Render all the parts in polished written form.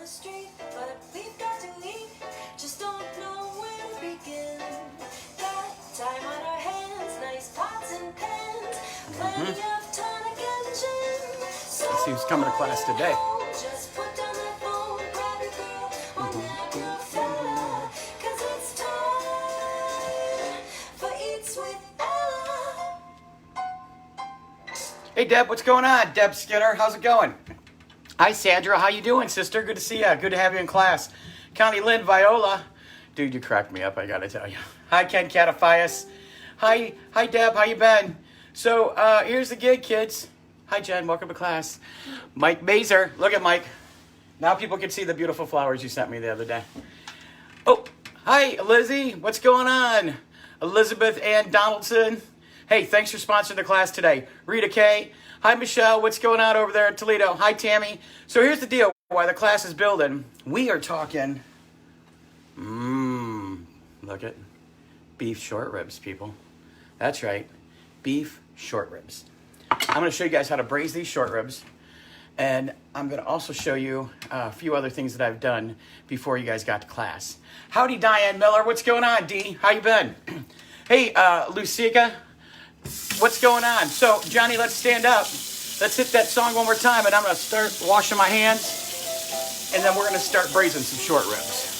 street, but we've got to eat. Just don't know where to begin. Got time on our hands, nice pots and pans, plenty of tonic and gin. So Let's see who's coming to class today. just put down that phone, grab your girl, or nab your fella, 'cause it's time for Eats with Ella. Hey, Deb, what's going on? Deb Skinner, how's it going? Hi, Sandra. How you doing, sister? Good to see you. Good to have you in class. Connie Lynn Viola. Dude, you cracked me up, I gotta tell you. Hi, Ken Catafias. Hi, Deb. How you been? So, here's the gig, kids. Hi, Jen. Welcome to class. Mike Mazer. Look at Mike. Now people can see the beautiful flowers you sent me the other day. Oh, hi, Lizzie. What's going on? Elizabeth Ann Donaldson. Hey, thanks for sponsoring the class today. Rita K. Hi, Michelle. What's going on over there in Toledo? Hi, Tammy. So here's the deal. While the class is building, we are talking, look at beef short ribs, people. That's right, beef short ribs. I'm going to show you guys how to braise these short ribs. And I'm going to also show you a few other things that I've done before you guys got to class. Howdy, Diane Miller. What's going on, Dee? How you been? Hey, Lucica. What's going on? So, Johnny, let's stand up. Let's hit that song one more time, and I'm going to start washing my hands, and then we're going to start braising some short ribs.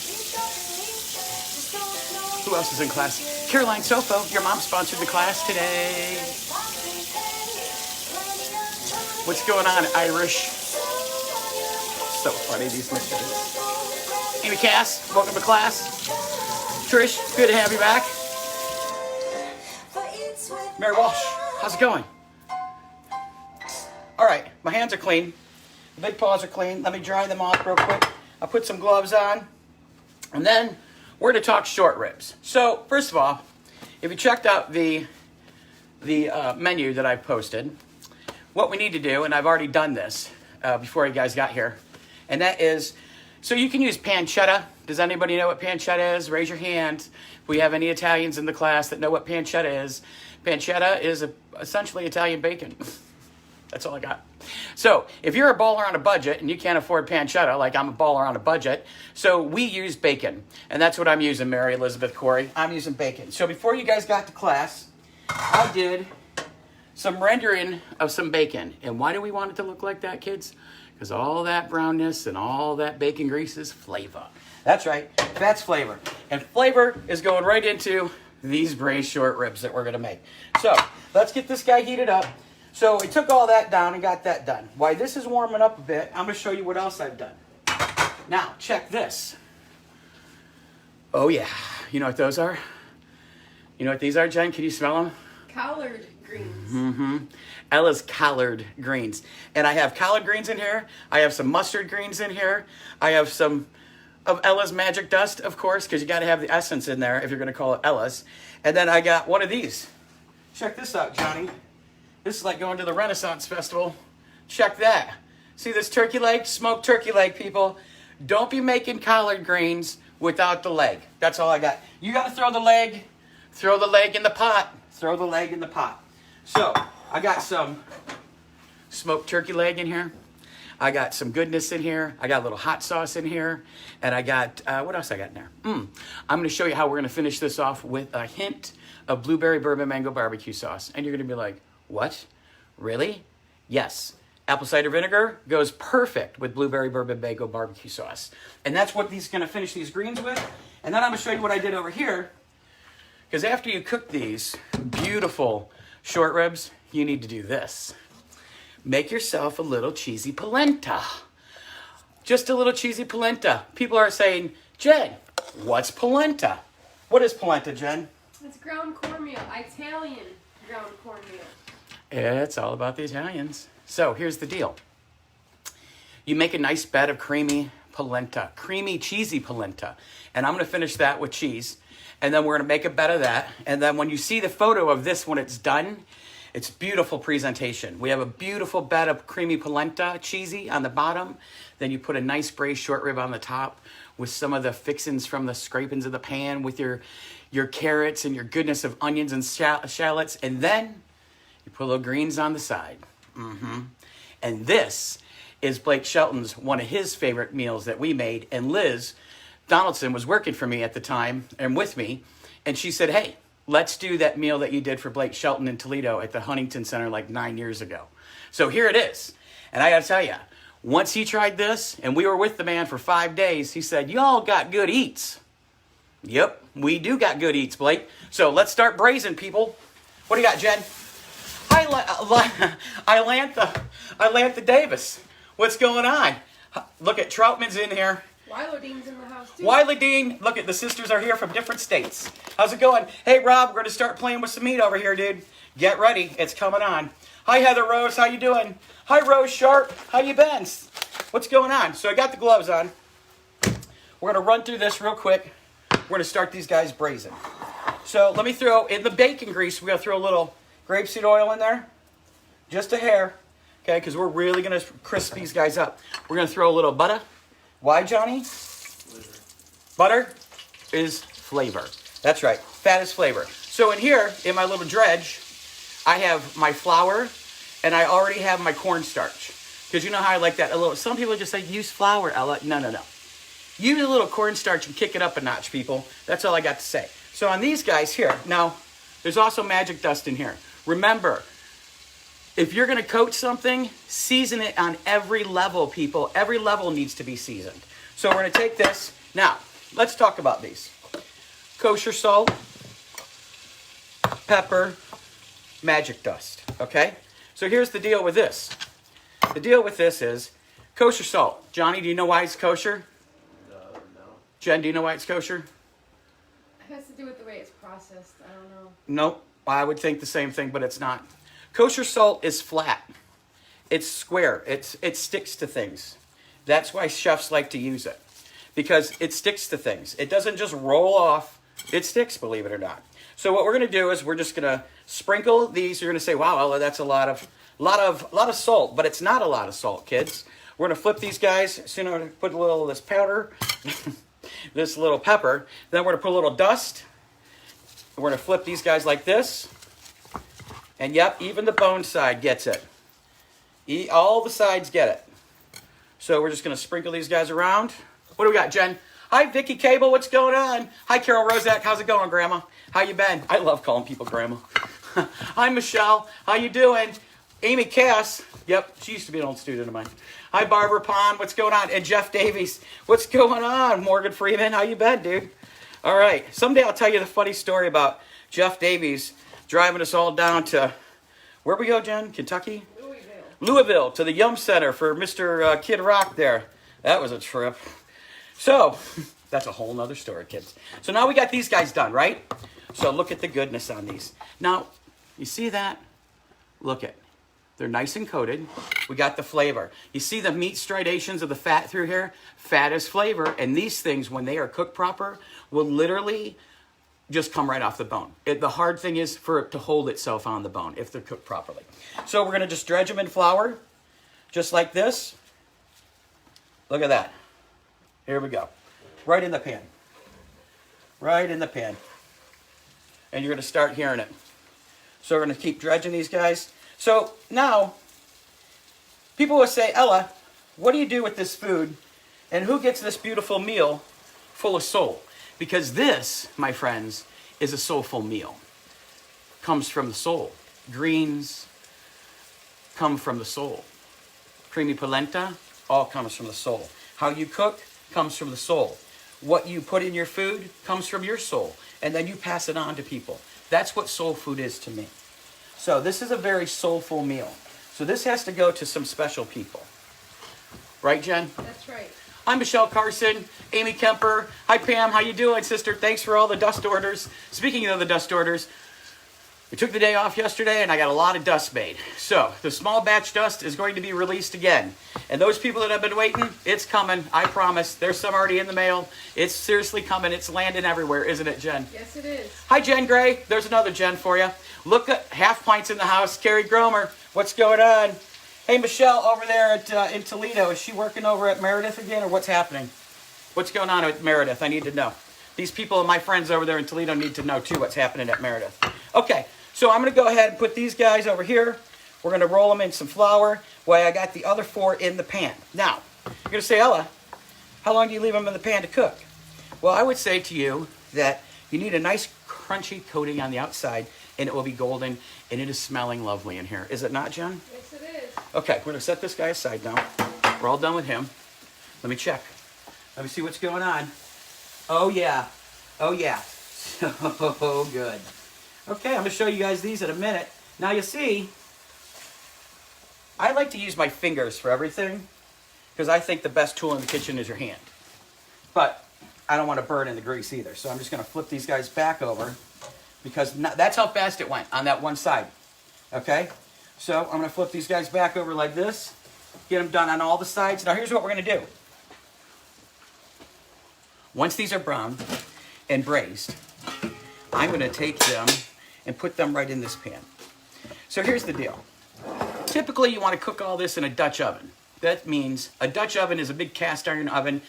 Who else is in class? Caroline Sofo, your mom sponsored the class today. What's going on, Irish? So funny, these nicknames. Amy Cass, welcome to class. Trish, good to have you back. Mary Walsh, how's it going? All right, my hands are clean. The big paws are clean. Let me dry them off real quick. I'll put some gloves on. And then we're going to talk short ribs. So, first of all, if you checked out the menu that I posted, what we need to do, and I've already done this before you guys got here, and that is, so you can use pancetta. Does anybody know what pancetta is? Raise your hand. If we have any Italians in the class that know what pancetta is. Pancetta is essentially Italian bacon. That's all I got. So if you're a baller on a budget and you can't afford pancetta, like I'm a baller on a budget, so we use bacon. And that's what I'm using, Mary Elizabeth Corey. I'm using bacon. So before you guys got to class, I did some rendering of some bacon. And why do we want it to look like that, kids? Because all that brownness and all that bacon grease is flavor. That's right, that's flavor. And flavor is going right into these braised short ribs that we're gonna make. So let's get this guy heated up. So we took all that down and got that done. While this is warming up a bit, I'm gonna show you what else I've done. Now, check this. Oh yeah, you know what those are? You know what these are, Jen? Can you smell them? Collard greens. Mm-hmm. Ella's collard greens. And I have collard greens in here. I have some mustard greens in here. I have some of Ella's magic dust, of course, because you got to have the essence in there if you're going to call it Ella's. And then I got one of these. Check this out, Johnny. This is like going to the Renaissance Festival. Check that. See this turkey leg? Smoked turkey leg, people. Don't be making collard greens without the leg. That's all I got. You got to throw the leg in the pot. Throw the leg in the pot. So, I got some smoked turkey leg in here. I got some goodness in here. I got a little hot sauce in here. And I got, what else I got in there? I'm going to show you how we're going to finish this off with a hint of blueberry bourbon mango barbecue sauce. And you're going to be like, what? Really? Yes. Apple cider vinegar goes perfect with blueberry bourbon mango barbecue sauce. And that's what these going to finish these greens with. And then I'm going to show you what I did over here. Because after you cook these beautiful short ribs, you need to do this. Make yourself a little cheesy polenta. Just a little cheesy polenta. People are saying, Jen, what's polenta? What is polenta, Jen? It's ground cornmeal, Italian ground cornmeal. It's all about the Italians. So here's the deal. You make a nice bed of creamy polenta, creamy cheesy polenta. And I'm going to finish that with cheese. And then we're going to make a bed of that. And then when you see the photo of this when it's done, it's beautiful presentation. We have a beautiful bed of creamy polenta, cheesy on the bottom. Then you put a nice braised short rib on the top with some of the fixins from the scrapings of the pan with your carrots and your goodness of onions and shallots. And then you put little greens on the side. And this is Blake Shelton's, one of his favorite meals that we made. And Liz Donaldson was working for me at the time and with me. And she said, hey, let's do that meal that you did for Blake Shelton in Toledo at the Huntington Center like 9 years ago. So here it is. And I got to tell you, once he tried this, and we were with the man for 5 days, he said, y'all got good eats. Yep, we do got good eats, Blake. So let's start braising, people. What do you got, Jen? Ilantha Davis. What's going on? Look at Troutman's in here. Wilder Dean's in the house too. Wiley Dean, look at the sisters are here from different states. How's it going? Hey, Rob, we're going to start playing with some meat over here, dude. Get ready. It's coming on. Hi, Heather Rose. How you doing? Hi, Rose Sharp. How you been? What's going on? So I got the gloves on. We're going to run through this real quick. We're going to start these guys braising. So let me throw, in the bacon grease, we're going to throw a little grapeseed oil in there. Just a hair. Okay, because we're really going to crisp these guys up. We're going to throw a little butter. Why, Johnny? Butter is flavor. That's right. Fat is flavor. So in here, in my little dredge, I have my flour, and I already have my cornstarch. Because you know how I like that a little. Some people just say, use flour, Ella. No, no, no. Use a little cornstarch and kick it up a notch, people. That's all I got to say. So on these guys here, now, there's also magic dust in here. Remember, if you're going to coat something, season it on every level, people. Every level needs to be seasoned. So we're going to take this. Now, let's talk about these. Kosher salt, pepper, magic dust, okay? So here's the deal with this. The deal with this is kosher salt. Johnny, do you know why it's kosher? No. Jen, do you know why it's kosher? It has to do with the way it's processed. I don't know. Nope. I would think the same thing, but it's not. Kosher salt is flat. It's square. It sticks to things. That's why chefs like to use it. Because it sticks to things. It doesn't just roll off. It sticks, believe it or not. So what we're going to do is we're just going to sprinkle these. You're going to say, wow, Ella, that's a lot of salt. But it's not a lot of salt, kids. We're going to flip these guys. So I'm going to put a little of this powder, this little pepper. Then we're going to put a little dust. We're going to flip these guys like this. And yep, even the bone side gets it. All the sides get it. So we're just going to sprinkle these guys around. What do we got, Jen? Hi, Vicky Cable. What's going on? Hi, Carol Rozak. How's it going, Grandma? How you been? I love calling people Grandma. Hi, Michelle. How you doing? Amy Cass. Yep, she used to be an old student of mine. Hi, Barbara Pond. What's going on? And Jeff Davies. What's going on? Morgan Freeman. How you been, dude? All right. Someday I'll tell you the funny story about Jeff Davies driving us all down to, where we go, Jen? Kentucky? Louisville, to the Yum Center for Mr. Kid Rock there. That was a trip. So, that's a whole nother story, kids. So now we got these guys done, right? So look at the goodness on these. Now, you see that? Look at, they're nice and coated. We got the flavor. You see the meat striations of the fat through here? Fat is flavor, and these things, when they are cooked proper, will literally just come right off the bone. The hard thing is for it to hold itself on the bone if they're cooked properly. So we're going to just dredge them in flour, just like this. Look at that. Here we go. Right in the pan. Right in the pan. And you're going to start hearing it. So we're going to keep dredging these guys. So now, people will say, Ella, what do you do with this food? And who gets this beautiful meal full of soul? Because this, my friends, is a soulful meal. Comes from the soul. Greens come from the soul. Creamy polenta, all comes from the soul. How you cook comes from the soul. What you put in your food comes from your soul. And then you pass it on to people. That's what soul food is to me. So this is a very soulful meal. So this has to go to some special people. Right, Jen? That's right. I'm Michelle Carson, Amy Kemper. Hi, Pam. How you doing, sister? Thanks for all the dust orders. Speaking of the dust orders, we took the day off yesterday, and I got a lot of dust made. So the small batch dust is going to be released again. And those people that have been waiting, it's coming. I promise. There's some already in the mail. It's seriously coming. It's landing everywhere, isn't it, Jen? Yes, it is. Hi, Jen Gray. There's another Jen for you. Look at Half Pints in the house. Carrie Gromer. What's going on? Hey, Michelle over there in Toledo. Is she working over at Meredith again, or what's happening? What's going on at Meredith? I need to know. These people, my friends over there in Toledo, need to know, too, what's happening at Meredith. Okay, so I'm going to go ahead and put these guys over here. We're going to roll them in some flour while I got the other 4 in the pan. Now, you're going to say, Ella, how long do you leave them in the pan to cook? Well, I would say to you that you need a nice crunchy coating on the outside, and it will be golden, and it is smelling lovely in here. Is it not, Jen? Yes, it is. Okay, we're going to set this guy aside now. We're all done with him. Let me check. Let me see what's going on. Oh, yeah. Oh, yeah. So good. Okay, I'm going to show you guys these in a minute. Now, you see, I like to use my fingers for everything because I think the best tool in the kitchen is your hand. But I don't want to burn in the grease either, so I'm just going to flip these guys back over because that's how fast it went on that one side. Okay? So I'm going to flip these guys back over like this, get them done on all the sides. Now, here's what we're going to do. Once these are browned and braised, I'm going to take them and put them right in this pan. So here's the deal. Typically, you want to cook all this in a Dutch oven. That means a Dutch oven is a big cast iron oven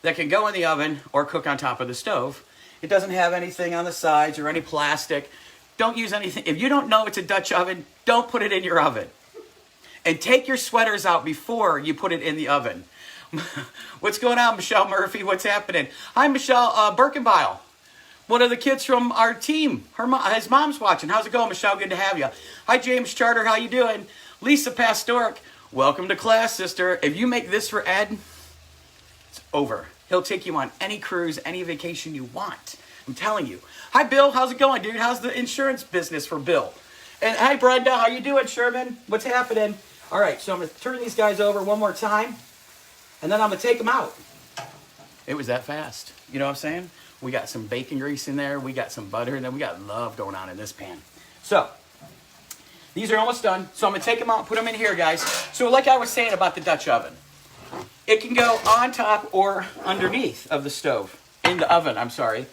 that can go in the oven or cook on top of the stove. It doesn't have anything on the sides or any plastic. Don't use anything. If you don't know it's a Dutch oven, don't put it in your oven. And take your sweaters out before you put it in the oven. What's going on, Michelle Murphy? What's happening? Hi, Michelle Birkenbile. One of the kids from our team. His mom's watching. How's it going, Michelle? Good to have you. Hi, James Charter. How you doing? Lisa Pastoric. Welcome to class, sister. If you make this for Ed, it's over. He'll take you on any cruise, any vacation you want. I'm telling you. Hi, Bill. How's it going, dude? How's the insurance business for Bill? And hi, Brenda. How you doing, Sherman? What's happening? All right, so I'm going to turn these guys over one more time, and then I'm going to take them out. It was that fast. You know what I'm saying? We got some bacon grease in there. We got some butter, and then we got love going on in this pan. So these are almost done. So I'm going to take them out and put them in here, guys. So like I was saying about the Dutch oven, it can go on top or underneath of the stove. In the oven, I'm sorry.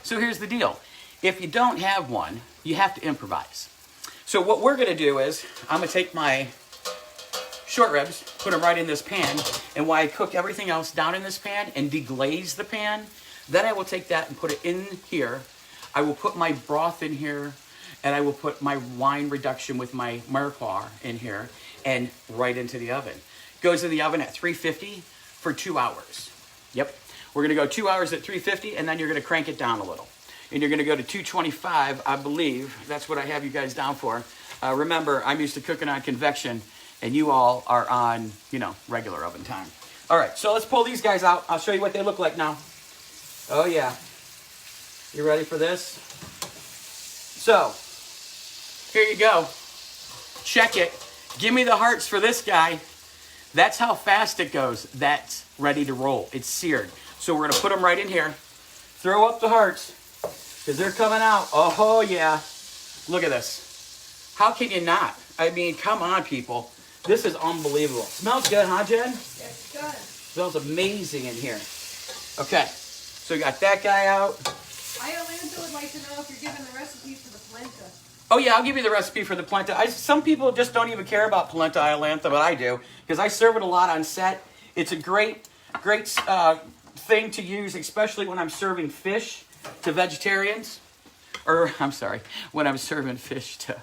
So here's the deal. If you don't have one, you have to improvise. So what we're going to do is I'm going to take my short ribs, put them right in this pan, and while I cook everything else down in this pan and deglaze the pan, then I will take that and put it in here. I will put my broth in here, and I will put my wine reduction with my mirepoix in here and right into the oven. Goes in the oven at 350 for 2 hours. Yep. We're going to go 2 hours at 350, and then you're going to crank it down a little. And you're going to go to 225, I believe. That's what I have you guys down for. Remember, I'm used to cooking on convection, and you all are on, regular oven time. All right, so let's pull these guys out. I'll show you what they look like now. Oh, yeah. You ready for this? So, here you go. Check it. Give me the hearts for this guy. That's how fast it goes. That's ready to roll. It's seared. So we're going to put them right in here. Throw up the hearts because they're coming out. Oh, yeah. Look at this. How can you not? I mean, come on, people. This is unbelievable. Smells good, huh, Jen? Yes, it does. Smells amazing in here. Okay. So we got that guy out. Iolanta would like to know if you're giving the recipe for the polenta. Oh, yeah, I'll give you the recipe for the polenta. Some people just don't even care about polenta Iolantha, but I do, because I serve it a lot on set. It's a great thing to use, especially when I'm serving fish to vegetarians. Or, I'm sorry, when I'm serving fish to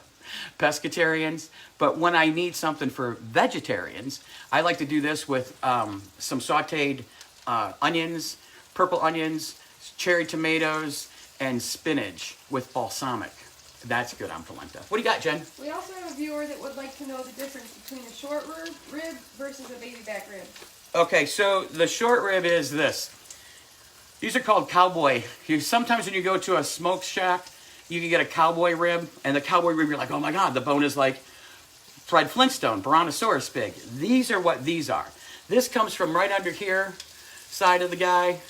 pescatarians. But when I need something for vegetarians, I like to do this with some sauteed onions, purple onions, cherry tomatoes, and spinach with balsamic. That's good on polenta. What do you got, Jen? We also have a viewer that would like to know the difference between a short rib versus a baby back rib. Okay, so the short rib is this. These are called cowboy. Sometimes when you go to a smoke shack, you can get a cowboy rib, and the cowboy rib, you're like, oh my God, the bone is like fried Flintstone, Brontosaurus pig. These are what these are. This comes from right under here, side of the guy,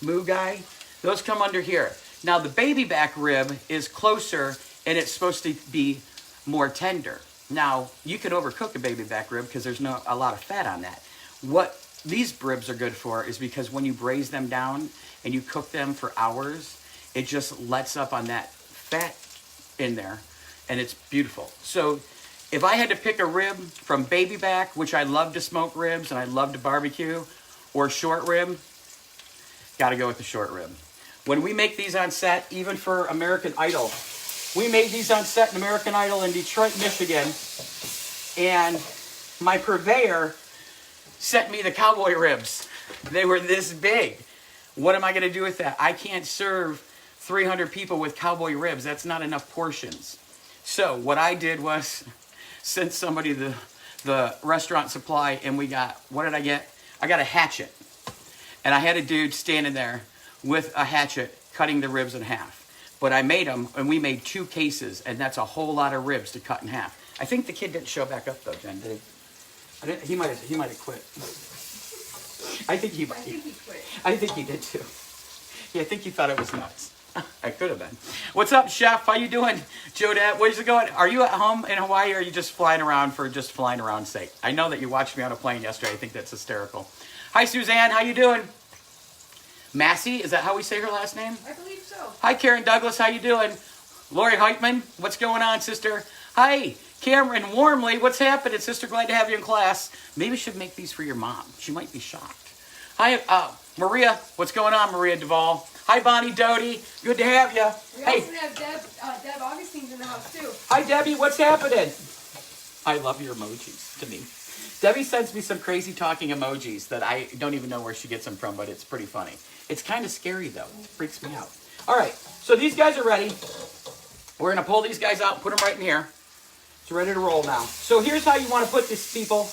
moo guy. Those come under here. Now the baby back rib is closer, and it's supposed to be more tender. Now, you can overcook a baby back rib because there's a lot of fat on that. What these ribs are good for is because when you braise them down and you cook them for hours, it just lets up on that fat in there, and it's beautiful. So if I had to pick a rib from baby back, which I love to smoke ribs and I love to barbecue, or short rib, got to go with the short rib. When we make these on set, even for American Idol, We made these on set in American Idol in Detroit, Michigan. And my purveyor sent me the cowboy ribs. They were this big. What am I going to do with that? I can't serve 300 people with cowboy ribs. That's not enough portions. So what I did was send somebody the restaurant supply, and we got, what did I get? I got a hatchet. And I had a dude standing there with a hatchet cutting the ribs in half. But I made them, and we made 2 cases, and that's a whole lot of ribs to cut in half. I think the kid didn't show back up though, Jen, did he? He might have quit. I think he quit. I think he did too. Yeah, I think he thought it was nuts. I could have been. What's up, Chef? How you doing? Jodette, where's it going? Are you at home in Hawaii, or are you just flying around for just flying around's sake? I know that you watched me on a plane yesterday. I think that's hysterical. Hi, Suzanne. How you doing? Massey, is that how we say her last name? I believe so. Hi, Karen Douglas. How you doing? Lori Heitman, what's going on, sister? Hi, Cameron Warmly. What's happening, sister? Glad to have you in class. Maybe we should make these for your mom. She might be shocked. Hi, Maria. What's going on, Maria Duvall? Hi, Bonnie Doty. Good to have you. We Hey. also have Deb Augustine's in the house too. Hi, Debbie. What's happening? I love your emojis to me. Debbie sends me some crazy talking emojis that I don't even know where she gets them from, but it's pretty funny. It's kind of scary, though. It freaks me out. All right, so these guys are ready. We're going to pull these guys out and put them right in here. It's ready to roll now. So here's how you want to put this, people.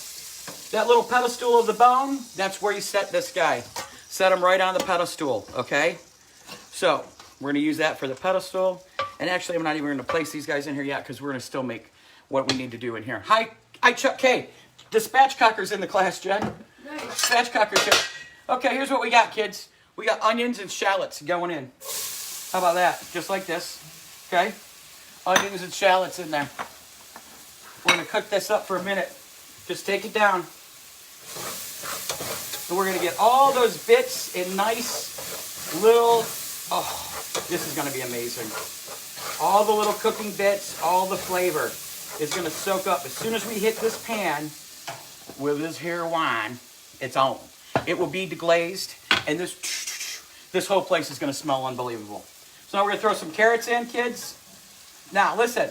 That little pedestal of the bone, that's where you set this guy. Set him right on the pedestal, okay? So we're going to use that for the pedestal. And actually, I'm not even going to place these guys in here yet because we're going to still make what we need to do in here. Hi, Chuck K. The spatchcocker's in the class, Jen. Nice. Spatchcocker's here. Okay, here's what we got, kids. We got onions and shallots going in. How about that? Just like this, okay? Onions and shallots in there. We're going to cook this up for a minute. Just take it down. And we're going to get all those bits in nice little, oh, this is going to be amazing. All the little cooking bits, all the flavor is going to soak up. As soon as we hit this pan with this here wine, it's on. It will be deglazed, and this whole place is going to smell unbelievable. So now we're going to throw some carrots in, kids. Now listen,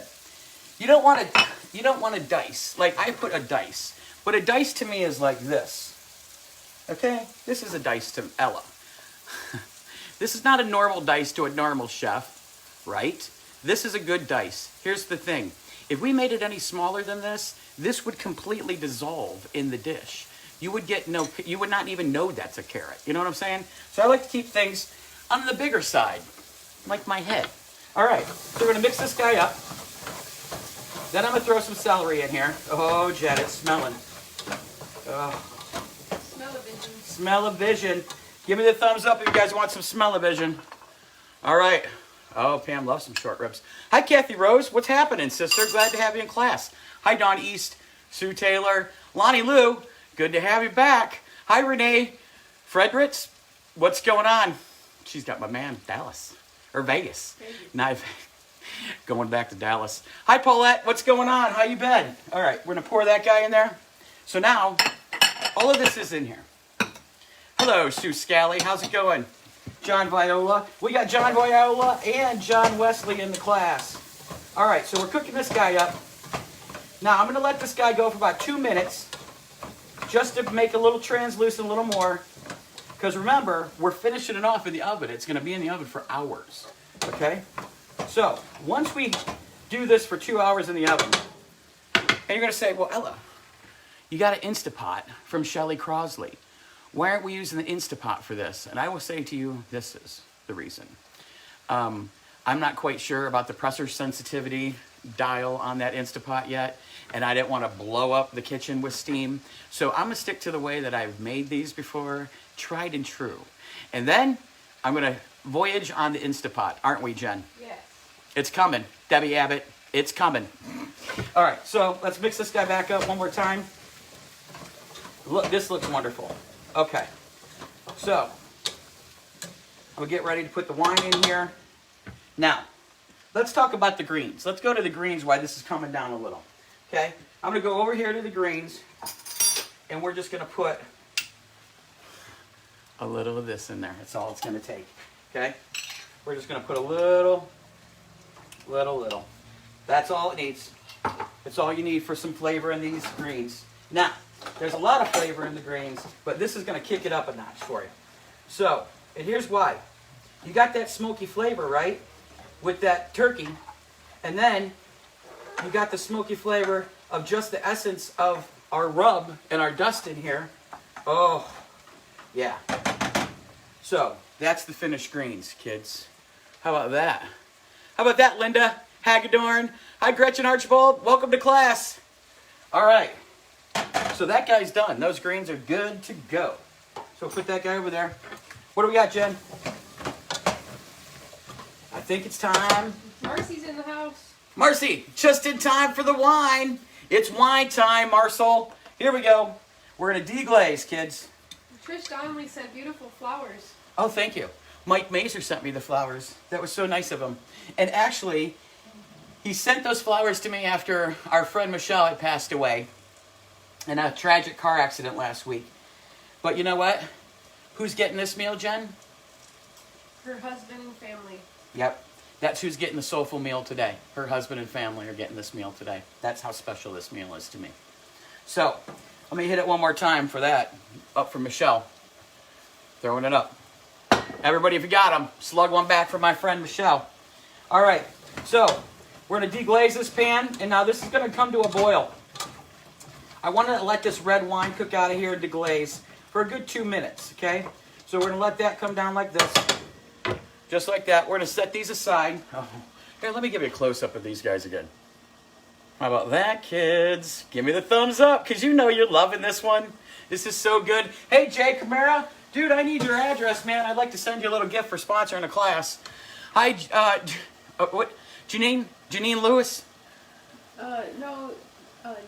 you don't want to dice. Like I put a dice, but a dice to me is like this. Okay, this is a dice to Ella. This is not a normal dice to a normal chef, right? This is a good dice. Here's the thing. If we made it any smaller than this, this would completely dissolve in the dish. You would not even know that's a carrot. You know what I'm saying? So I like to keep things on the bigger side, like my head. All right, so we're gonna mix this guy up. Then I'm gonna throw some celery in here. Oh, Jen, it's smelling. Oh. Smell-o-vision. Smell-o-vision. Give me the thumbs up if you guys want some smell-o-vision. All right. Oh, Pam loves some short ribs. Hi, Kathy Rose. What's happening, sister? Glad to have you in class. Hi, Dawn East, Sue Taylor, Lonnie Lou. Good to have you back. Hi, Renee Fredericks. What's going on? She's got my man, Dallas. Or Vegas. Now, going back to Dallas. Hi, Paulette. What's going on? How you been? All right, we're going to pour that guy in there. So now, all of this is in here. Hello, Sue Scally. How's it going? John Viola. We got John Viola and John Wesley in the class. All right, so we're cooking this guy up. Now, I'm going to let this guy go for about 2 minutes just to make a little translucent, a little more. Because remember, we're finishing it off in the oven. It's going to be in the oven for hours, okay? So, once we do this for 2 hours in the oven, and you're going to say, well, Ella, you got an Instapot from Shelley Crosley. Why aren't we using the Instapot for this? And I will say to you, this is the reason. I'm not quite sure about the pressure sensitivity dial on that Instapot yet, and I didn't want to blow up the kitchen with steam. So I'm going to stick to the way that I've made these before, tried and true. And then I'm going to voyage on the Instapot, aren't we, Jen? Yes. It's coming. Debbie Abbott, it's coming. All right, so let's mix this guy back up one more time. Look, this looks wonderful. Okay, so I'll get ready to put the wine in here. Now, let's talk about the greens. Let's go to the greens while this is coming down a little. Okay, I'm going to go over here to the greens, and we're just going to put a little of this in there. That's all it's going to take. Okay, we're just going to put a little Little. That's all it needs. It's all you need for some flavor in these greens. Now, there's a lot of flavor in the greens, but this is going to kick it up a notch for you. So, and here's why. You got that smoky flavor, right? With that turkey. And then you got the smoky flavor of just the essence of our rub and our dust in here. Oh, yeah. So, that's the finished greens, kids. How about that? How about that, Linda Hagedorn? Hi, Gretchen Archibald. Welcome to class. All right. So that guy's done. Those greens are good to go. So put that guy over there. What do we got, Jen? I think it's time. Marcy's in the house. Marcy, just in time for the wine. It's wine time, Marcel. Here we go. We're going to deglaze, kids. Trish Donnelly said beautiful flowers. Oh, thank you. Mike Mazer sent me the flowers. That was so nice of him. And actually, he sent those flowers to me after our friend Michelle had passed away in a tragic car accident last week. But you know what? Who's getting this meal, Jen? Her husband and family. Yep. That's who's getting the soulful meal today. Her husband and family are getting this meal today. That's how special this meal is to me. So, let me hit it one more time for that. Up for Michelle. Throwing it up. Everybody, if you got them, slug one back for my friend Michelle. All right. So, we're going to deglaze this pan, and now this is going to come to a boil. I want to let this red wine cook out of here and deglaze for a good 2 minutes, okay? So we're going to let that come down like this. Just like that. We're going to set these aside. Oh. Here, let me give you a close-up of these guys again. How about that, kids? Give me the thumbs up, because you know you're loving this one. This is so good. Hey, Jay Camara. Dude, I need your address, man. I'd like to send you a little gift for sponsoring a class. Hi, what? Janine Lewis? No,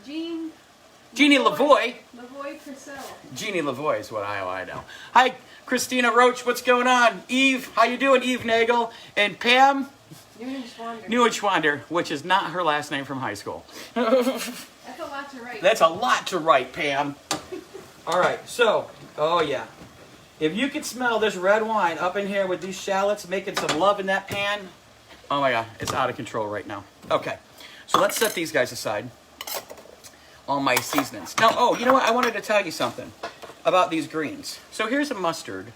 Jean. Jeannie Lavoie. Lavoie Purcell. Jeannie Lavoie is what I know. Hi, Christina Roach. What's going on? Eve, how you doing? Eve Nagel. And Pam Neuenschwander, which is not her last name from high school. That's a lot to write. That's a lot to write, Pam. All right, so, oh yeah. If you could smell this red wine up in here with these shallots making some love in that pan, oh my God, it's out of control right now. Okay, so let's set these guys aside. All my seasonings. Now, oh, you know what? I wanted to tell you something about these greens. So here's a mustard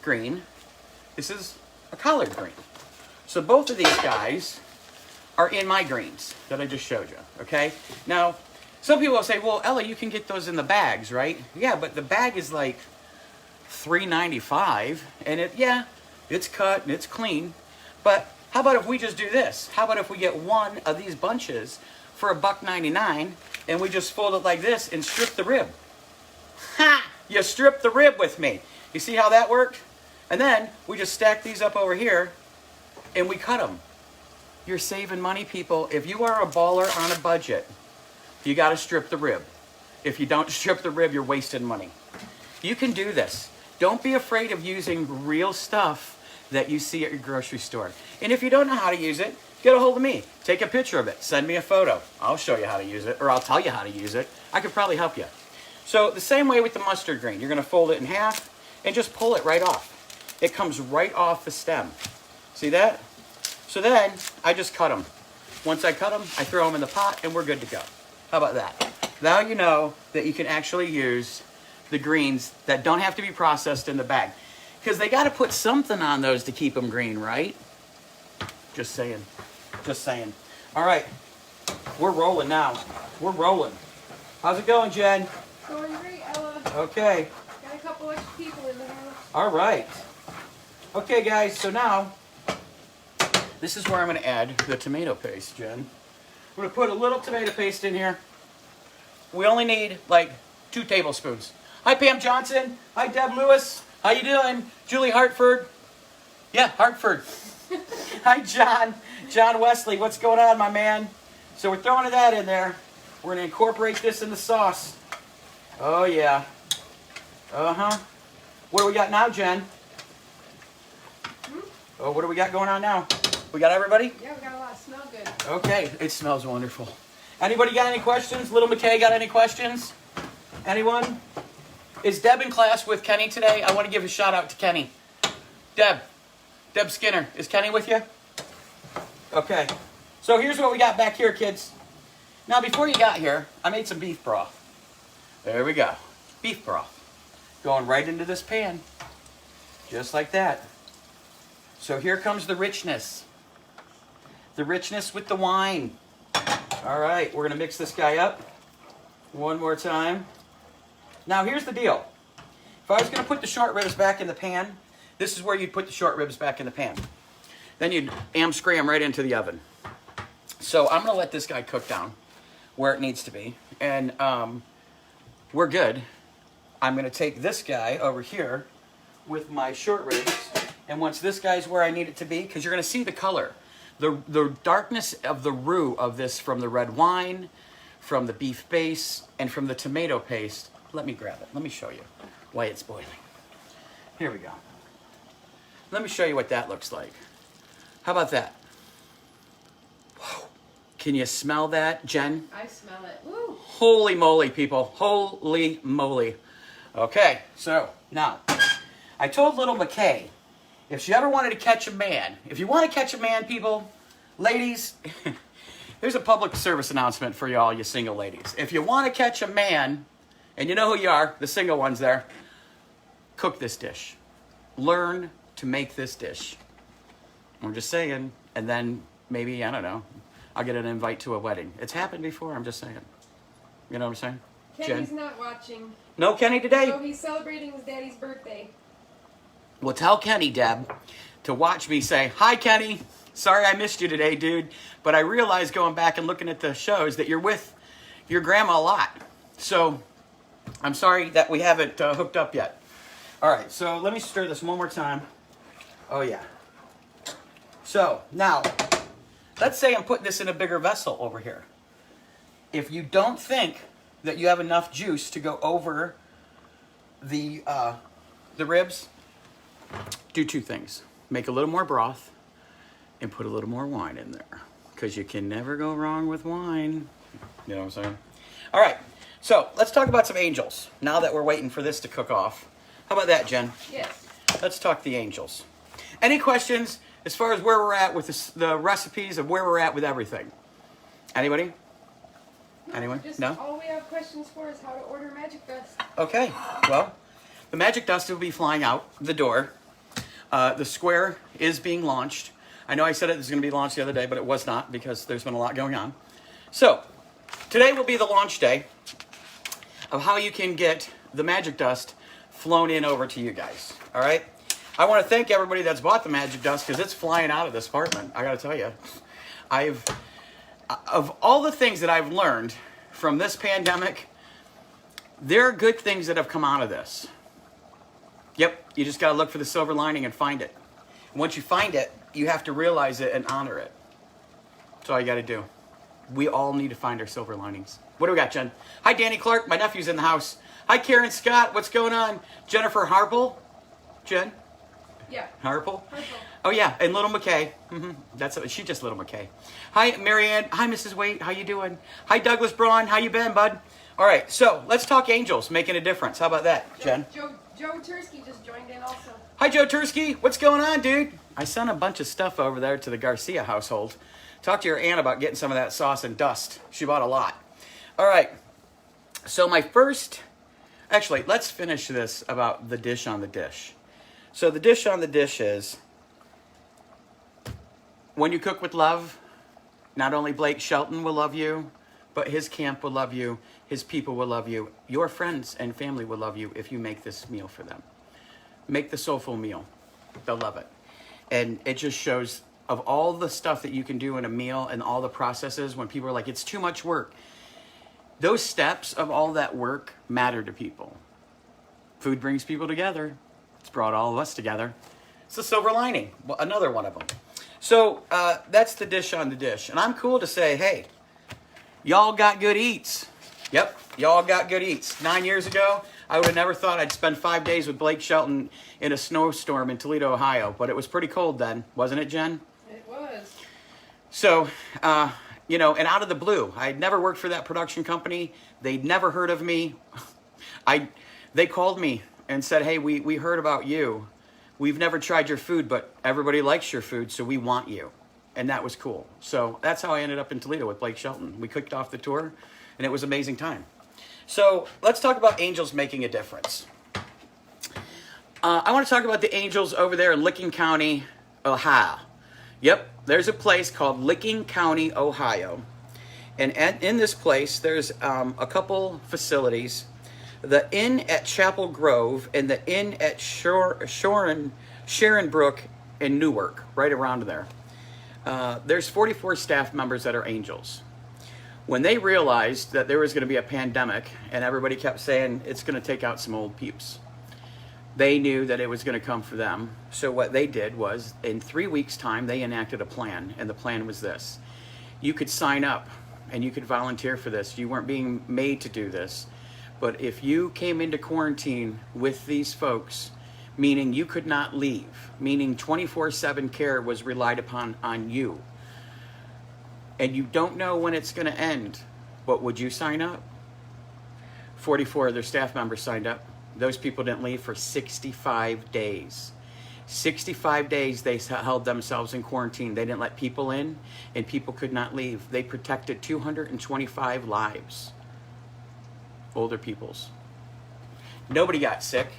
green. This is a collard green. So both of these guys are in my greens that I just showed you, okay? Now, some people will say, well, Ella, you can get those in the bags, right? Yeah, but the bag is like $3.95, and it's cut and it's clean. But how about if we just do this? How about if we get one of these bunches for $1.99, and we just fold it like this and strip the rib? Ha! You strip the rib with me. You see how that worked? And then we just stack these up over here, and we cut them. You're saving money, people. If you are a baller on a budget, you got to strip the rib. If you don't strip the rib, you're wasting money. You can do this. Don't be afraid of using real stuff that you see at your grocery store. And if you don't know how to use it, get a hold of me. Take a picture of it. Send me a photo. I'll show you how to use it, or I'll tell you how to use it. I could probably help you. So the same way with the mustard green. You're going to fold it in half and just pull it right off. It comes right off the stem. See that? So then I just cut them. Once I cut them, I throw them in the pot, and we're good to go. How about that? Now you know that you can actually use the greens that don't have to be processed in the bag. Because they got to put something on those to keep them green, right? Just saying. Just saying. All right. We're rolling now. We're rolling. How's it going, Jen? Going great, Ella. Okay. Got a couple extra people in the house. All right. Okay, guys. So now, this is where I'm going to add the tomato paste, Jen. I'm going to put a little tomato paste in here. We only need like 2 tablespoons. Hi, Pam Johnson. Hi, Deb Lewis. How you doing? Julie Hartford. Yeah, Hartford. Hi, John. John Wesley. What's going on, my man? So we're throwing that in there. We're going to incorporate this in the sauce. Oh, yeah. Uh-huh. What do we got now, Jen? Oh, what do we got going on now? We got everybody? Yeah, we got a lot. Smell good. Okay, it smells wonderful. Anybody got any questions? Little McKay got any questions? Anyone? Is Deb in class with Kenny today? I want to give a shout out to Kenny. Deb Skinner, is Kenny with you? Okay. So here's what we got back here, kids. Now, before you got here, I made some beef broth. There we go. Beef broth. Going right into this pan. Just like that. So here comes the richness. The richness with the wine. All right, we're going to mix this guy up one more time. Now, here's the deal. If I was going to put the short ribs back in the pan, this is where you'd put the short ribs back in the pan. Then you'd scram right into the oven. So I'm going to let this guy cook down where it needs to be. And we're good. I'm going to take this guy over here with my short ribs. And once this guy's where I need it to be, because you're going to see the color. The darkness of the roux of this from the red wine, from the beef base, and from the tomato paste. Let me grab it. Let me show you why it's boiling. Here we go. Let me show you what that looks like. How about that? Whoa. Can you smell that, Jen? I smell it. Woo! Holy moly, people. Holy moly. Okay, so now, I told little McKay, if she ever wanted to catch a man, if you want to catch a man, people, ladies, here's a public service announcement for y'all, you single ladies. If you want to catch a man, and you know who you are, the single ones there, cook this dish. Learn to make this dish. I'm just saying, and then maybe, I don't know, I'll get an invite to a wedding. It's happened before, I'm just saying. You know what I'm saying? Kenny's Jen? not watching. No Kenny today? So he's celebrating his daddy's birthday. Well, tell Kenny, Deb, to watch me say, hi, Kenny. Sorry I missed you today, dude. But I realized going back and looking at the shows that you're with your grandma a lot. So I'm sorry that we haven't hooked up yet. All right, so let me stir this one more time. Oh, yeah. So now, let's say I'm putting this in a bigger vessel over here. If you don't think that you have enough juice to go over the ribs, do two things. Make a little more broth and put a little more wine in there, because you can never go wrong with wine. You know what I'm saying? All right, so let's talk about some angels now that we're waiting for this to cook off. How about that, Jen? Yes. Let's talk the angels. Any questions as far as where we're at with the recipes of where we're at with everything? Anybody? Anyone? Just No? all we have questions for is how to order magic dust. Okay, well, the magic dust will be flying out the door. The square is being launched. I know I said it was going to be launched the other day, but it was not because there's been a lot going on. So, today will be the launch day of how you can get the magic dust flown in over to you guys. All right? I want to thank everybody that's bought the magic dust because it's flying out of this apartment. I got to tell you, of all the things that I've learned from this pandemic, there are good things that have come out of this. Yep, you just got to look for the silver lining and find it. And once you find it, you have to realize it and honor it. That's all you got to do. We all need to find our silver linings. What do we got, Jen? Hi, Danny Clark. My nephew's in the house. Hi, Karen Scott. What's going on? Jennifer Harple. Jen? Yeah. Harple? Harple. Oh, yeah, and Little McKay. She's just Little McKay. Hi, Marianne. Hi, Mrs. Waite. How you doing? Hi, Douglas Braun. How you been, bud? All right, so let's talk angels making a difference. How about that, Jen? Joe Tursky just joined in also. Hi, Joe Tursky. What's going on, dude? I sent a bunch of stuff over there to the Garcia household. Talk to your aunt about getting some of that sauce and dust. She bought a lot. All right, so actually, let's finish this about the dish on the dish. So the dish on the dish is, when you cook with love, not only Blake Shelton will love you, but his camp will love you, his people will love you, your friends and family will love you if you make this meal for them. Make the soulful meal. They'll love it. And it just shows of all the stuff that you can do in a meal and all the processes when people are like, it's too much work. Those steps of all that work matter to people. Food brings people together. It's brought all of us together. It's the silver lining, another one of them. So that's the dish on the dish. And I'm cool to say, hey, y'all got good eats. Yep, y'all got good eats. 9 years ago, I would have never thought I'd spend 5 days with Blake Shelton in a snowstorm in Toledo, Ohio. But it was pretty cold then, wasn't it, Jen? It was. So, and out of the blue, I'd never worked for that production company. They'd never heard of me. They called me and said, hey, we heard about you. We've never tried your food, but everybody likes your food, so we want you. And that was cool. So that's how I ended up in Toledo with Blake Shelton. We kicked off the tour, and it was an amazing time. So let's talk about angels making a difference. I want to talk about the angels over there in Licking County, Ohio. Yep, there's a place called Licking County, Ohio. And in this place, there's a couple facilities. The Inn at Chapel Grove and the Inn at Sharon Brook in Newark, right around there. There's 44 staff members that are angels. When they realized that there was going to be a pandemic and everybody kept saying it's going to take out some old peeps, they knew that it was going to come for them. So what they did was, in 3 weeks' time, they enacted a plan. And the plan was this. You could sign up and you could volunteer for this. You weren't being made to do this. But if you came into quarantine with these folks, meaning you could not leave, meaning 24/7 care was relied upon on you, and you don't know when it's going to end, but would you sign up? 44 of their staff members signed up. Those people didn't leave for 65 days. 65 days they held themselves in quarantine. They didn't let people in, and people could not leave. They protected 225 lives. Older people's. Nobody got sick.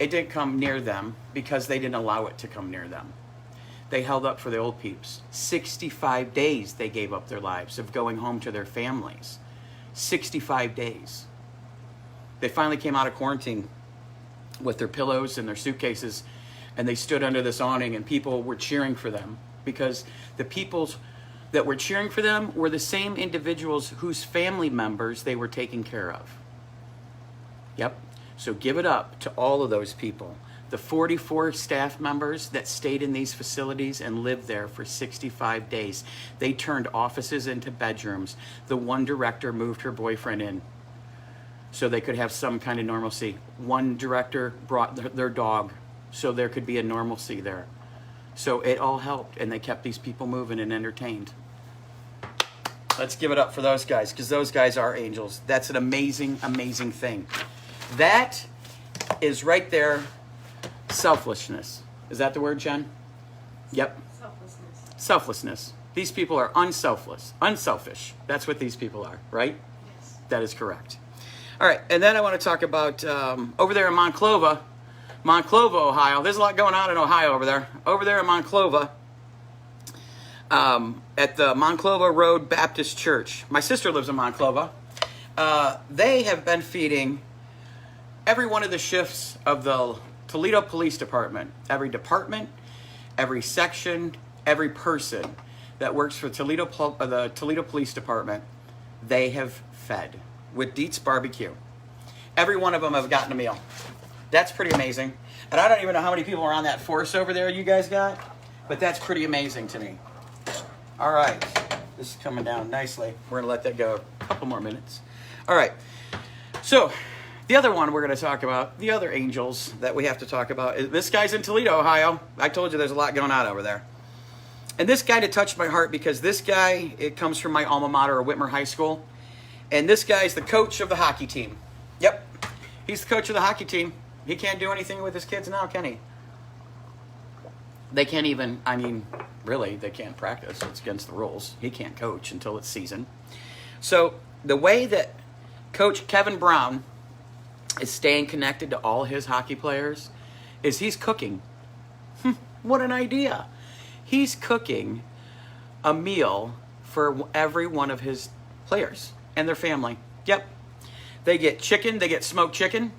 It didn't come near them because they didn't allow it to come near them. They held up for the old peeps. 65 days they gave up their lives of going home to their families. 65 days. They finally came out of quarantine with their pillows and their suitcases, and they stood under this awning, and people were cheering for them because the people that were cheering for them were the same individuals whose family members they were taking care of. Yep. So give it up to all of those people. The 44 staff members that stayed in these facilities and lived there for 65 days. They turned offices into bedrooms. The one director moved her boyfriend in so they could have some kind of normalcy. One director brought their dog so there could be a normalcy there. So it all helped, and they kept these people moving and entertained. Let's give it up for those guys, because those guys are angels. That's an amazing, amazing thing. That is right there, selflessness. Is that the word, Jen? Yep. Selflessness. Selflessness. These people are unselfish. That's what these people are, right? Yes. That is correct. All right, and then I want to talk about over there in Monclova, Ohio. There's a lot going on in Ohio over there. Over there in Monclova, at the Monclova Road Baptist Church. My sister lives in Monclova. They have been feeding every one of the shifts of the Toledo Police Department. Every department, every section, every person that works for the Toledo Police Department, they have fed with Dietz Barbecue. Every one of them have gotten a meal. That's pretty amazing. And I don't even know how many people are on that force over there you guys got, but that's pretty amazing to me. All right, this is coming down nicely. We're gonna let that go a couple more minutes. All right, so the other one we're gonna talk about, the other angels that we have to talk about, is this guy's in Toledo, Ohio. I told you there's a lot going on over there. And this guy touched my heart because this guy, it comes from my alma mater, Whitmer High School. And this guy's the coach of the hockey team. Yep, he's the coach of the hockey team. He can't do anything with his kids now, can he? They can't even, really, they can't practice. It's against the rules. He can't coach until it's season. So the way that Coach Kevin Brown is staying connected to all his hockey players is he's cooking. What an idea. He's cooking a meal for every one of his players and their family. Yep. They get chicken, they get smoked chicken,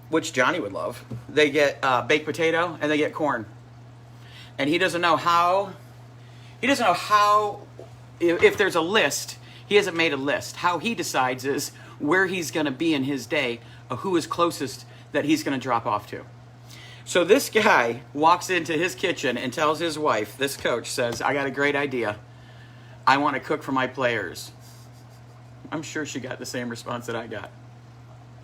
which Johnny would love. They get baked potato, and they get corn. And he doesn't know how, if there's a list, he hasn't made a list. How he decides is where he's going to be in his day, of who is closest that he's going to drop off to. So this guy walks into his kitchen and tells his wife, this coach says, I got a great idea. I want to cook for my players. I'm sure she got the same response that I got.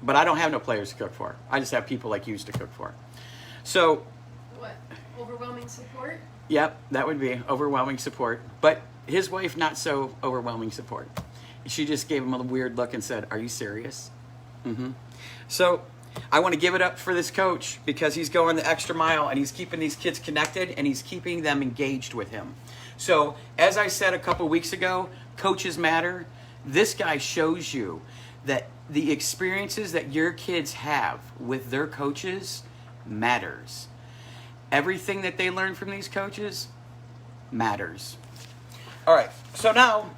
But I don't have no players to cook for. I just have people like you to cook for. So, What? Overwhelming support? Yep, that would be overwhelming support. But his wife, not so overwhelming support. She just gave him a weird look and said, are you serious? So I want to give it up for this coach because he's going the extra mile and he's keeping these kids connected and he's keeping them engaged with him. So, as I said a couple weeks ago, coaches matter. This guy shows you that the experiences that your kids have with their coaches matters. Everything that they learn from these coaches matters. All right, so now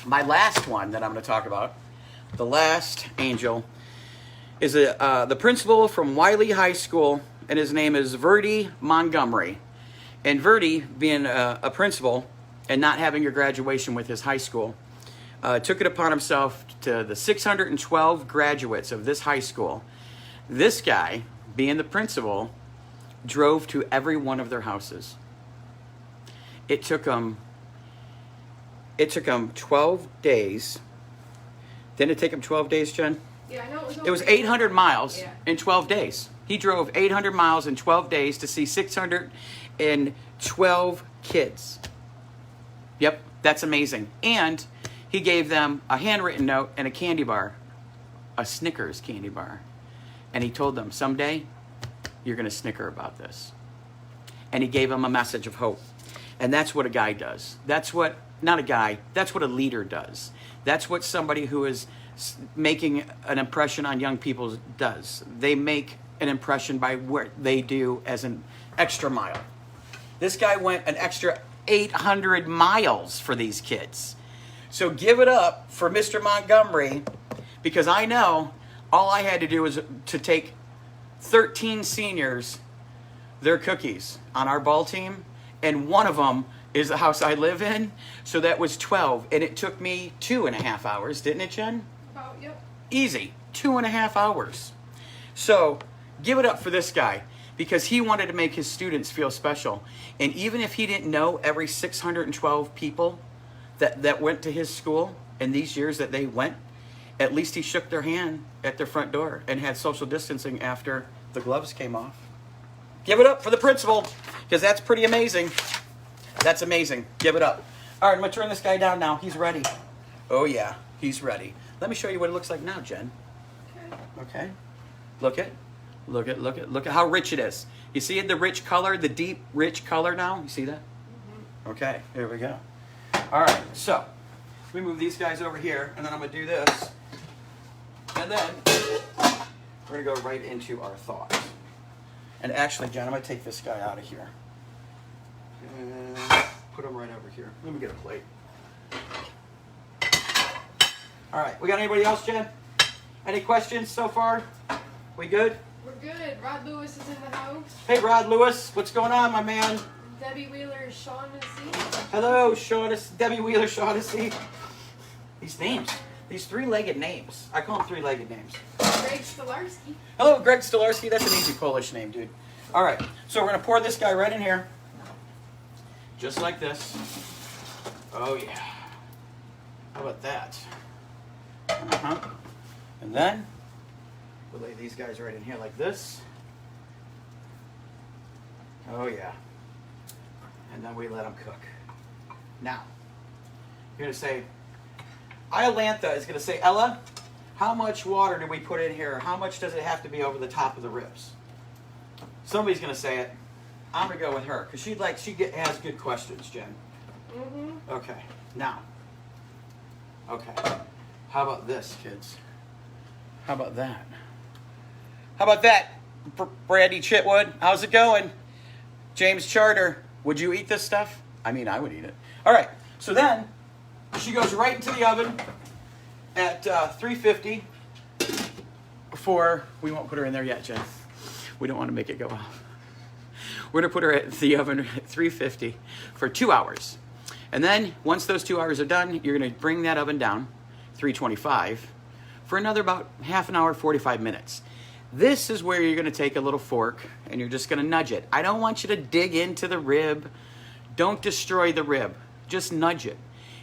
my last one that I'm going to talk about, the last angel, is the principal from Wiley High School, and his name is Verdi Montgomery. And Verdi, being a principal and not having a graduation with his high school, took it upon himself to the 612 graduates of this high school. This guy, being the principal, drove to every one of their houses. It took him 12 days. Didn't it take him 12 days, Jen? Yeah, I know It was 800 miles in 12 days. He drove 800 miles in 12 days to see 612 kids. Yep, that's amazing. And he gave them a handwritten note and a candy bar, a Snickers candy bar. And he told them, someday you're going to snicker about this. And he gave them a message of hope. And that's what a guy does. That's what a leader does. That's what somebody who is making an impression on young people does. They make an impression by what they do as an extra mile. This guy went an extra 800 miles for these kids. So give it up for Mr. Montgomery, because I know all I had to do was to take 13 seniors their cookies on our ball team, and one of them is the house I live in, so that was 12, and it took me 2.5 hours, didn't it, Jen? About, yep. Easy, 2.5 hours. So give it up for this guy, because he wanted to make his students feel special. And even if he didn't know every 612 people that went to his school in these years that they went, at least he shook their hand at their front door and had social distancing after the gloves came off. Give it up for the principal, because that's pretty amazing. That's amazing. Give it up. All right, I'm going to turn this guy down now. He's ready. Oh, yeah, he's ready. Let me show you what it looks like now, Jen. Okay. Look at how rich it is. You see it, the rich color, the deep, rich color now? You see that? Mm-hmm. Okay, here we go. All right, so we move these guys over here, and then I'm going to do this. And then we're going to go right into our thoughts. And actually, Jen, I'm going to take this guy out of here. And put him right over here. Let me get a plate. All right, we got anybody else, Jen? Any questions so far? We good? We're good. Rod Lewis is in the house. Hey, Rod Lewis, what's going on, my man? Debbie Wheeler, Shaughnessy. Hello, Shaughnessy, Debbie Wheeler, Shaughnessy. These names, these three-legged names. I call them three-legged names. Greg Stolarski. Hello, Greg Stolarski. That's an easy Polish name, dude. All right, so we're going to pour this guy right in here. Just like this. Oh, yeah. How about that? Uh-huh. And then we'll lay these guys right in here like this. Oh, yeah. And then we let them cook. Now, you're going to say, Iolantha is going to say, Ella, how much water do we put in here? How much does it have to be over the top of the ribs? Somebody's going to say it. I'm going to go with her because has good questions, Jen. Mm-hmm. Okay. Now. Okay. How about this, kids? How about that? How about that, Brandy Chitwood? How's it going? James Charter, would you eat this stuff? I mean, I would eat it. All right. So then she goes right into the oven at 350 we won't put her in there yet, Jen. We don't want to make it go off. We're going to put her at the oven at 350 for 2 hours. And then once those 2 hours are done, you're going to bring that oven down, 325, for another about half an hour, 45 minutes. This is where you're going to take a little fork and you're just going to nudge it. I don't want you to dig into the rib. Don't destroy the rib. Just nudge it.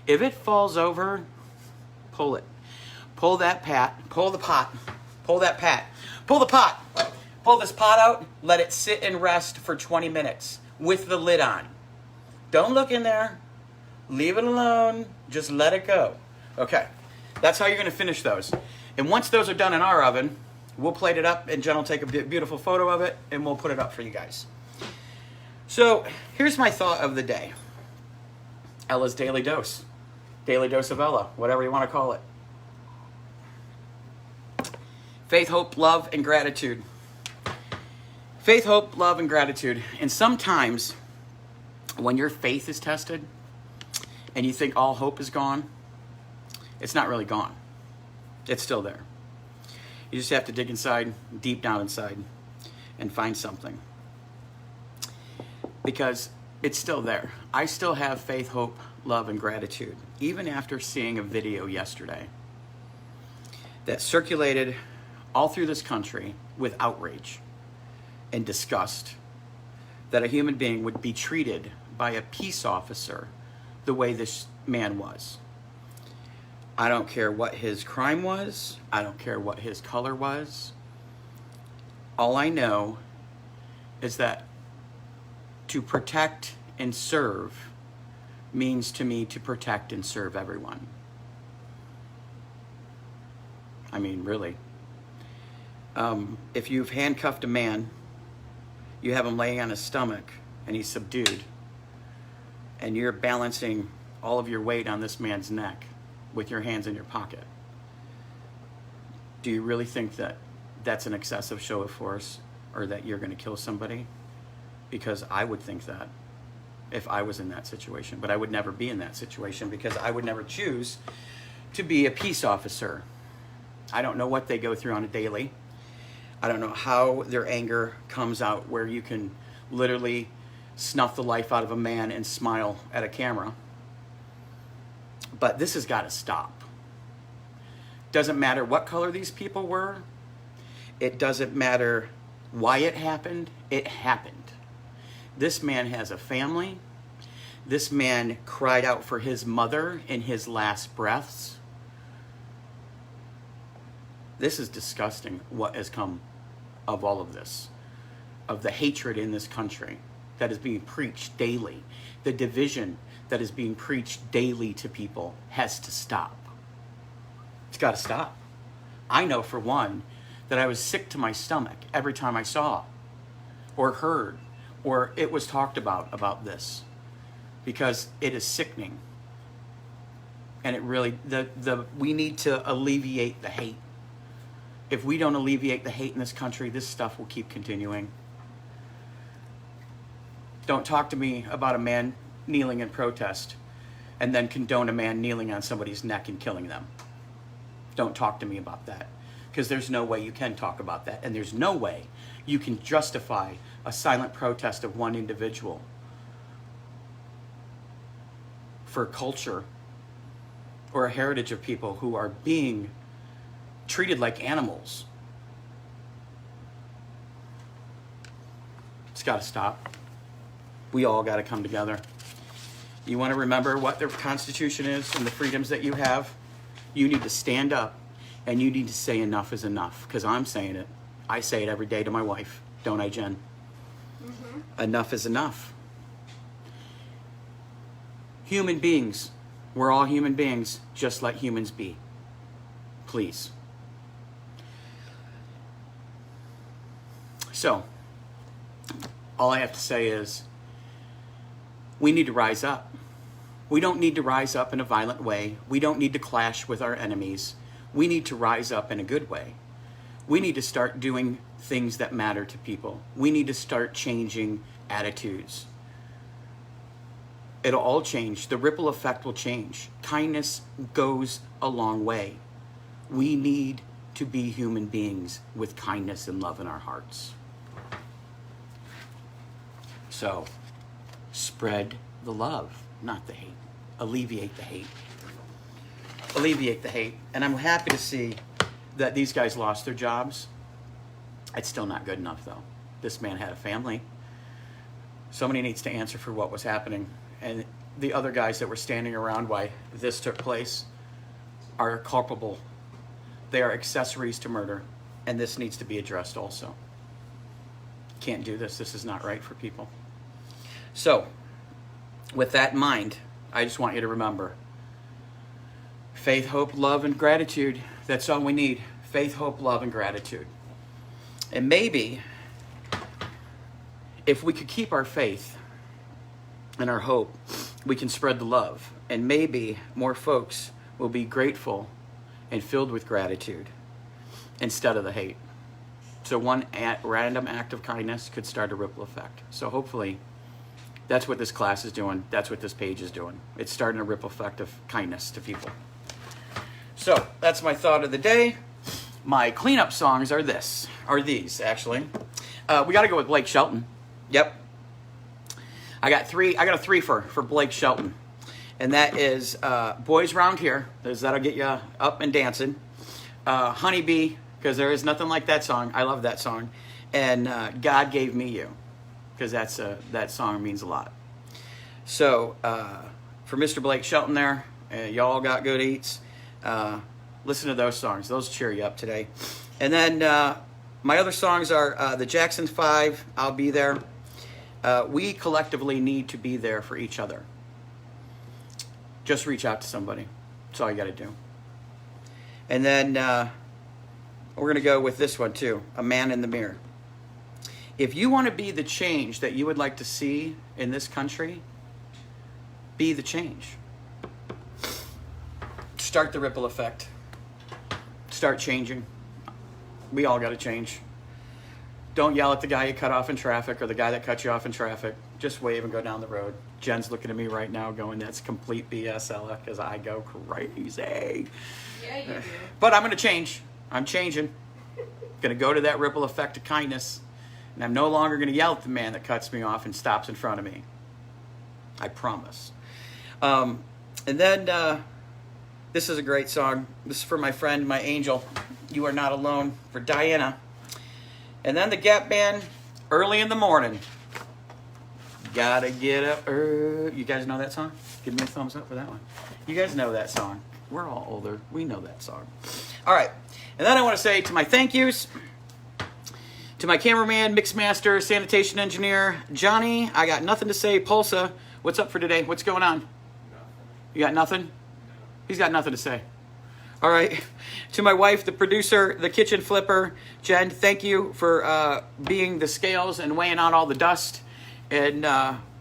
If it falls over, pull it. Pull that pat. Pull the pot. Pull that pat. Pull the pot. Pull this pot out. Let it sit and rest for 20 minutes with the lid on. Don't look in there. Leave it alone. Just let it go. Okay. That's how you're going to finish those. And once those are done in our oven, We'll plate it up, and Jen will take a beautiful photo of it, and we'll put it up for you guys. So here's my thought of the day. Ella's daily dose. Daily dose of Ella, whatever you want to call it. Faith, hope, love, and gratitude. Faith, hope, love, and gratitude. And sometimes when your faith is tested and you think all hope is gone, it's not really gone. It's still there. You just have to dig inside, deep down inside, and find something. Because it's still there. I still have faith, hope, love, and gratitude. Even after seeing a video yesterday that circulated all through this country with outrage and disgust that a human being would be treated by a peace officer the way this man was. I don't care what his crime was. I don't care what his color was. All I know is that to protect and serve means to me to protect and serve everyone. I mean, really. If you've handcuffed a man, you have him laying on his stomach and he's subdued, and you're balancing all of your weight on this man's neck with your hands in your pocket. Do you really think that that's an excessive show of force, or that you're going to kill somebody? Because I would think that if I was in that situation, but I would never be in that situation because I would never choose to be a peace officer. I don't know what they go through on a daily. I don't know how their anger comes out where you can literally snuff the life out of a man and smile at a camera. But this has got to stop. Doesn't matter what color these people were. It doesn't matter why it happened. It happened. This man has a family. This man cried out for his mother in his last breaths. This is disgusting, what has come of all of this, of the hatred in this country that is being preached daily. The division that is being preached daily to people has to stop. It's got to stop. I know, for one, that I was sick to my stomach every time I saw or heard or it was talked about this, because it is sickening. And it really, we need to alleviate the hate. If we don't alleviate the hate in this country, this stuff will keep continuing. Don't talk to me about a man kneeling in protest and then condone a man kneeling on somebody's neck and killing them. Don't talk to me about that, because there's no way you can talk about that, and there's no way you can justify a silent protest of one individual for culture or a heritage of people who are being treated like animals. It's got to stop. We all got to come together. You want to remember what the Constitution is and the freedoms that you have? You need to stand up and you need to say enough is enough, because I'm saying it. I say it every day to my wife. Don't I, Jen? Mm-hmm. Enough is enough. Human beings. We're all human beings. Just let humans be. Please. So, all I have to say is, we need to rise up. We don't need to rise up in a violent way. We don't need to clash with our enemies. We need to rise up in a good way. We need to start doing things that matter to people. We need to start changing attitudes. It'll all change. The ripple effect will change. Kindness goes a long way. We need to be human beings with kindness and love in our hearts. So, spread the love, not the hate. Alleviate the hate. Alleviate the hate. And I'm happy to see that these guys lost their jobs. It's still not good enough, though. This man had a family. Somebody needs to answer for what was happening. And the other guys that were standing around while this took place are culpable. They are accessories to murder. And this needs to be addressed also. Can't do this. This is not right for people. So, with that in mind, I just want you to remember, faith, hope, love, and gratitude. That's all we need. Faith, hope, love, and gratitude. And maybe if we could keep our faith and our hope, we can spread the love. And maybe more folks will be grateful and filled with gratitude instead of the hate. So one random act of kindness could start a ripple effect. So hopefully that's what this class is doing. That's what this page is doing. It's starting a ripple effect of kindness to people. So that's my thought of the day. My cleanup songs are these actually. We got to go with Blake Shelton. Yep. I got a three for Blake Shelton. And that is Boys Round Here. That'll get you up and dancing. Honeybee, because there is nothing like that song. I love that song. And God Gave Me You, because that song means a lot. So for Mr. Blake Shelton there, y'all got good eats. Listen to those songs. Those cheer you up today. And then my other songs are the Jackson 5, I'll Be There. We collectively need to be there for each other. Just reach out to somebody. That's all you got to do. And then we're going to go with this one too, A Man in the Mirror. If you want to be the change that you would like to see in this country, be the change. Start the ripple effect. Start changing. We all got to change. Don't yell at the guy you cut off in traffic or the guy that cut you off in traffic. Just wave and go down the road. Jen's looking at me right now going, that's complete BS, Ella, because I go crazy. Yeah, you do. But I'm going to change. I'm changing. Going to go to that ripple effect of kindness. And I'm no longer going to yell at the man that cuts me off and stops in front of me. I promise. And then this is a great song. This is for my friend, my angel. You Are Not Alone, for Diana. And then the Gap Band, Early in the Morning. Gotta get up early. You guys know that song? Give me a thumbs up for that one. You guys know that song. We're all older. We know that song. All right. And then I want to say to my thank yous, to my cameraman, mixmaster, sanitation engineer, Johnny, I got nothing to say. Pulsa, what's up for today? What's going on? You got nothing? He's got nothing to say. All right. To my wife, the producer, the kitchen flipper, Jen, thank you for being the scales and weighing out all the dust. And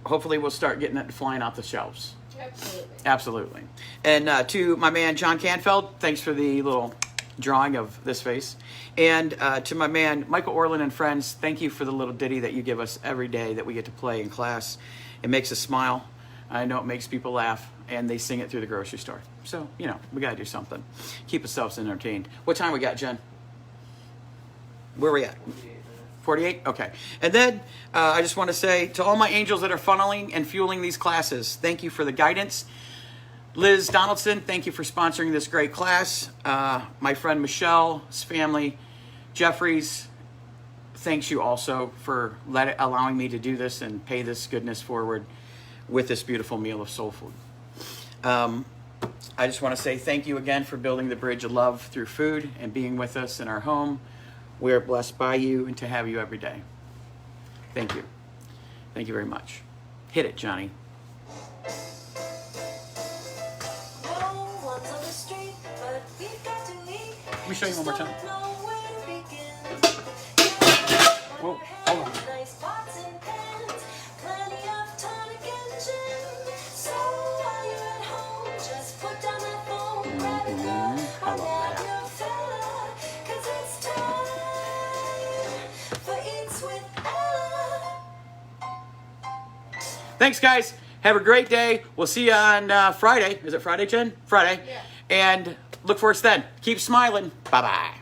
hopefully we'll start getting it flying off the shelves. Absolutely. Absolutely. And to my man, John Canfeld, thanks for the little drawing of this face. And to my man, Michael Orland and friends, thank you for the little ditty that you give us every day that we get to play in class. It makes us smile. I know it makes people laugh, and they sing it through the grocery store. So, you know, we got to do something. Keep ourselves entertained. What time we got, Jen? Where are we at? 48? Okay. And then I just want to say to all my angels that are funneling and fueling these classes, thank you for the guidance. Liz Donaldson, thank you for sponsoring this great class. My friend Michelle's family, Jeffries, thanks you also for allowing me to do this and pay this goodness forward with this beautiful meal of soul food. I just want to say thank you again for building the bridge of love through food and being with us in our home. We are blessed by you and to have you every day. Thank you. Thank you very much. Hit it, Johnny. No one's on the street, but we've got to meet. Let me show you one more time. Just don't know where to begin. Whoa, hold on. Nice pots and pans, plenty of tonic and gin. So while you're at home, just put down that phone, grab it now. I love that. Your fella, 'cause it's time for Eats with Ella. Thanks, guys. Have a great day. We'll see you on Friday. Is it Friday, Jen? Friday. Yeah. And look for us then. Keep smiling. Bye-bye.